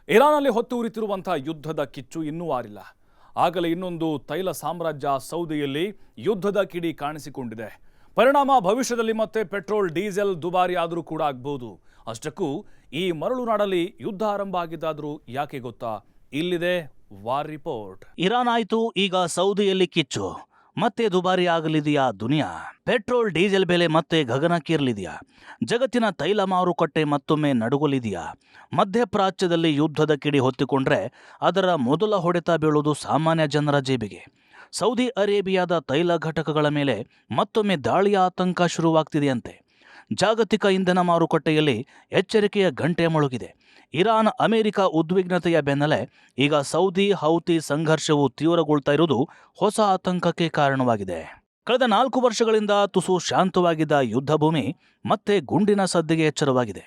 ಇರಾನ್ನಲ್ಲಿ ಹೊತ್ತು ಉರಿತಿರುವಂತಹ ಯುದ್ಧದ ಕಿಚ್ಚು ಇನ್ನೂ ಆರಿಲ್ಲ. ಆಗಲೇ ಇನ್ನೊಂದು ತೈಲ ಸಾಮ್ರಾಜ್ಯ ಸೌದಿಯಲ್ಲಿ ಯುದ್ಧದ ಕಿಡಿ ಕಾಣಿಸಿಕೊಂಡಿದೆ. ಪರಿಣಾಮ ಭವಿಷ್ಯದಲ್ಲಿ ಮತ್ತೆ ಪೆಟ್ರೋಲ್ ಡೀಸೆಲ್ ದುಬಾರಿ ಆದರೂ ಕೂಡ ಆಗಬಹುದು. ಅಷ್ಟಕ್ಕೂ ಈ ಮರಳು ನಾಡಲ್ಲಿ ಯುದ್ಧ ಆರಂಭ ಆಗಿದ್ದಾದರೂ ಯಾಕೆ ಗೊತ್ತಾ? ಇಲ್ಲಿದೆ ವಾರ್ ರಿಪೋರ್ಟ್. ಇರಾನ್ ಆಯ್ತು, ಈಗ ಸೌದಿಯಲ್ಲಿ ಕಿಚ್ಚು. ಮತ್ತೆ ದುಬಾರಿ ಆಗಲಿದೆಯಾ ದುನಿಯಾ? ಪೆಟ್ರೋಲ್ ಡೀಸೆಲ್ ಬೆಲೆ ಮತ್ತೆ ಗಗನಕ್ಕೇರಲಿದೆಯಾ? ಜಗತ್ತಿನ ತೈಲ ಮಾರುಕಟ್ಟೆ ಮತ್ತೊಮ್ಮೆ ನಡುಗಲಿದೆಯಾ? ಮಧ್ಯಪ್ರಾಚ್ಯದಲ್ಲಿ ಯುದ್ಧದ ಕಿಡಿ ಹೊತ್ತಿಕೊಂಡ್ರೆ ಅದರ ಮೊದಲ ಹೊಡೆತ ಬೀಳುವುದು ಸಾಮಾನ್ಯ ಜನರ ಜೇಬಿಗೆ. ಸೌದಿ ಅರೇಬಿಯಾದ ತೈಲ ಘಟಕಗಳ ಮೇಲೆ ಮತ್ತೊಮ್ಮೆ ದಾಳಿಯ ಆತಂಕ ಶುರುವಾಗ್ತಿದೆಯಂತೆ. ಜಾಗತಿಕ ಇಂಧನ ಮಾರುಕಟ್ಟೆಯಲ್ಲಿ ಎಚ್ಚರಿಕೆಯ ಗಂಟೆ ಮೊಳಗಿದೆ. ಇರಾನ್ ಅಮೆರಿಕ ಉದ್ವಿಗ್ನತೆಯ ಬೆನ್ನಲ್ಲೇ ಈಗ ಸೌದಿ ಹೌತಿ ಸಂಘರ್ಷವು ತೀವ್ರಗೊಳ್ತಾ ಇರುವುದು ಹೊಸ ಆತಂಕಕ್ಕೆ ಕಾರಣವಾಗಿದೆ. ಕಳೆದ 4 ವರ್ಷಗಳಿಂದ ತುಸು ಶಾಂತವಾಗಿದ್ದ ಯುದ್ಧ ಭೂಮಿ ಮತ್ತೆ ಗುಂಡಿನ ಸದ್ದಿಗೆ ಎಚ್ಚರವಾಗಿದೆ.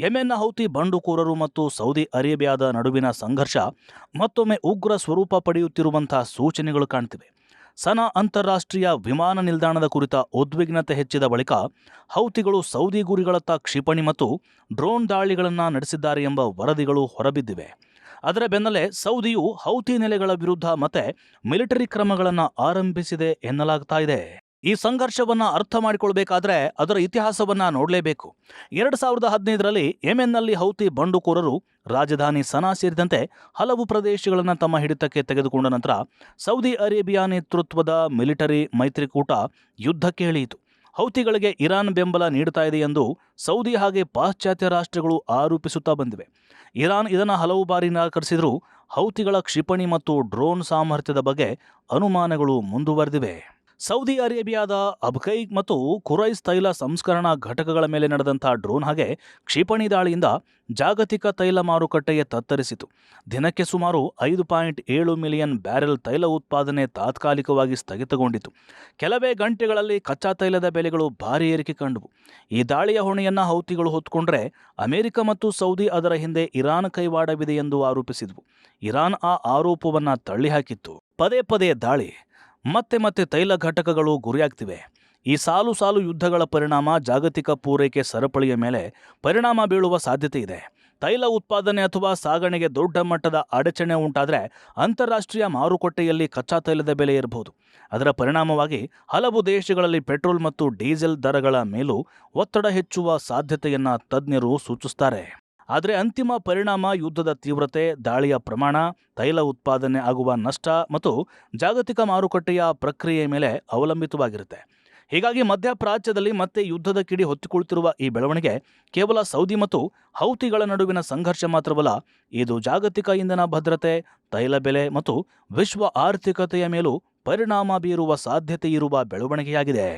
ಯೆಮೆನ್ನ ಹೌತಿ ಬಂಡುಕೋರರು ಮತ್ತು ಸೌದಿ ಅರೇಬಿಯಾದ ನಡುವಿನ ಸಂಘರ್ಷ ಮತ್ತೊಮ್ಮೆ ಉಗ್ರ ಸ್ವರೂಪ ಪಡೆಯುತ್ತಿರುವಂತಹ ಸೂಚನೆಗಳು ಕಾಣ್ತಿವೆ. ಸನಾ ಅಂತಾರಾಷ್ಟ್ರೀಯ ವಿಮಾನ ನಿಲ್ದಾಣದ ಕುರಿತ ಉದ್ವಿಗ್ನತೆ ಹೆಚ್ಚಿದ ಬಳಿಕ ಹೌತಿಗಳು ಸೌದಿ ಗುರಿಗಳತ್ತ ಕ್ಷಿಪಣಿ ಮತ್ತು ಡ್ರೋನ್ ದಾಳಿಗಳನ್ನು ನಡೆಸಿದ್ದಾರೆ ಎಂಬ ವರದಿಗಳು ಹೊರಬಿದ್ದಿವೆ. ಅದರ ಬೆನ್ನಲ್ಲೇ ಸೌದಿಯು ಹೌತಿ ನೆಲೆಗಳ ವಿರುದ್ಧ ಮತ್ತೆ ಮಿಲಿಟರಿ ಕ್ರಮಗಳನ್ನು ಆರಂಭಿಸಿದೆ ಎನ್ನಲಾಗ್ತಾ ಇದೆ. ಈ ಸಂಘರ್ಷವನ್ನ ಅರ್ಥ ಮಾಡಿಕೊಳ್ಬೇಕಾದ್ರೆ ಅದರ ಇತಿಹಾಸವನ್ನ ನೋಡಲೇಬೇಕು. 2015ರಲ್ಲಿ ಯೆಮೆನ್ನಲ್ಲಿ ಹೌತಿ ಬಂಡುಕೋರರು ರಾಜಧಾನಿ ಸನಾ ಸೇರಿದಂತೆ ಹಲವು ಪ್ರದೇಶಗಳನ್ನು ತಮ್ಮ ಹಿಡಿತಕ್ಕೆ ತೆಗೆದುಕೊಂಡ ನಂತರ ಸೌದಿ ಅರೇಬಿಯಾ ನೇತೃತ್ವದ ಮಿಲಿಟರಿ ಮೈತ್ರಿಕೂಟ ಯುದ್ಧಕ್ಕೆ ಇಳಿಯಿತು. ಹೌತಿಗಳಿಗೆ ಇರಾನ್ ಬೆಂಬಲ ನೀಡುತ್ತಾ ಇದೆ ಎಂದು ಸೌದಿ ಹಾಗೆ ಪಾಶ್ಚಾತ್ಯ ರಾಷ್ಟ್ರಗಳು ಆರೋಪಿಸುತ್ತಾ ಬಂದಿವೆ. ಇರಾನ್ ಇದನ್ನು ಹಲವು ಬಾರಿ ನಿರಾಕರಿಸಿದರೂ ಹೌತಿಗಳ ಕ್ಷಿಪಣಿ ಮತ್ತು ಡ್ರೋನ್ ಸಾಮರ್ಥ್ಯದ ಬಗ್ಗೆ ಅನುಮಾನಗಳು ಮುಂದುವರೆದಿವೆ. ಸೌದಿ ಅರೇಬಿಯಾದ ಅಬ್ಖೈ ಮತ್ತು ಖುರೈಸ್ ತೈಲ ಸಂಸ್ಕರಣಾ ಘಟಕಗಳ ಮೇಲೆ ನಡೆದಂತಹ ಡ್ರೋನ್ ಹಾಗೆ ಕ್ಷಿಪಣಿ ದಾಳಿಯಿಂದ ಜಾಗತಿಕ ತೈಲ ಮಾರುಕಟ್ಟೆಯೇ ತತ್ತರಿಸಿತು. ದಿನಕ್ಕೆ ಸುಮಾರು 5.7 ಮಿಲಿಯನ್ ಬ್ಯಾರೆಲ್ ತೈಲ ಉತ್ಪಾದನೆ ತಾತ್ಕಾಲಿಕವಾಗಿ ಸ್ಥಗಿತಗೊಂಡಿತು. ಕೆಲವೇ ಗಂಟೆಗಳಲ್ಲಿ ಕಚ್ಚಾ ತೈಲದ ಬೆಲೆಗಳು ಭಾರಿ ಏರಿಕೆ ಕಂಡವು. ಈ ದಾಳಿಯ ಹೊಣೆಯನ್ನ ಹೌತಿಗಳು ಹೊತ್ತುಕೊಂಡ್ರೆ ಅಮೆರಿಕ ಮತ್ತು ಸೌದಿ ಅದರ ಹಿಂದೆ ಇರಾನ್ ಕೈವಾಡವಿದೆ ಎಂದು ಆರೋಪಿಸಿದವು. ಇರಾನ್ ಆ ಆರೋಪವನ್ನ ತಳ್ಳಿಹಾಕಿತ್ತು. ಪದೇ ಪದೇ ದಾಳಿ, ಮತ್ತೆ ತೈಲ ಘಟಕಗಳು ಗುರಿಯಾಗ್ತಿವೆ. ಈ ಸಾಲು ಯುದ್ಧಗಳ ಪರಿಣಾಮ ಜಾಗತಿಕ ಪೂರೈಕೆ ಸರಪಳಿಯ ಮೇಲೆ ಪರಿಣಾಮ ಬೀಳುವ ಸಾಧ್ಯತೆ ಇದೆ. ತೈಲ ಉತ್ಪಾದನೆ ಅಥವಾ ಸಾಗಣೆಗೆ ದೊಡ್ಡ ಮಟ್ಟದ ಅಡಚಣೆ ಉಂಟಾದರೆ ಅಂತಾರಾಷ್ಟ್ರೀಯ ಮಾರುಕಟ್ಟೆಯಲ್ಲಿ ಕಚ್ಚಾ ತೈಲದ ಬೆಲೆ ಇರಬಹುದು. ಅದರ ಪರಿಣಾಮವಾಗಿ ಹಲವು ದೇಶಗಳಲ್ಲಿ ಪೆಟ್ರೋಲ್ ಮತ್ತು ಡೀಸೆಲ್ ದರಗಳ ಮೇಲೂ ಒತ್ತಡ ಹೆಚ್ಚುವ ಸಾಧ್ಯತೆಯನ್ನ ತಜ್ಞರು ಸೂಚಿಸುತ್ತಾರೆ. ಆದರೆ ಅಂತಿಮ ಪರಿಣಾಮ ಯುದ್ಧದ ತೀವ್ರತೆ, ದಾಳಿಯ ಪ್ರಮಾಣ, ತೈಲ ಉತ್ಪಾದನೆ ಆಗುವ ನಷ್ಟ ಮತ್ತು ಜಾಗತಿಕ ಮಾರುಕಟ್ಟೆಯ ಪ್ರಕ್ರಿಯೆಯ ಮೇಲೆ ಅವಲಂಬಿತವಾಗಿರುತ್ತೆ. ಹೀಗಾಗಿ ಮಧ್ಯಪ್ರಾಚ್ಯದಲ್ಲಿ ಮತ್ತೆ ಯುದ್ಧದ ಕಿಡಿ ಹೊತ್ತಿಕೊಳ್ತಿರುವ ಈ ಬೆಳವಣಿಗೆ ಕೇವಲ ಸೌದಿ ಮತ್ತು ಹೌತಿಗಳ ನಡುವಿನ ಸಂಘರ್ಷ ಮಾತ್ರವಲ್ಲ, ಇದು ಜಾಗತಿಕ ಇಂಧನ ಭದ್ರತೆ, ತೈಲ ಬೆಲೆ ಮತ್ತು ವಿಶ್ವ ಆರ್ಥಿಕತೆಯ ಮೇಲೂ ಪರಿಣಾಮ ಬೀರುವ ಸಾಧ್ಯತೆ ಇರುವ ಬೆಳವಣಿಗೆಯಾಗಿದೆ.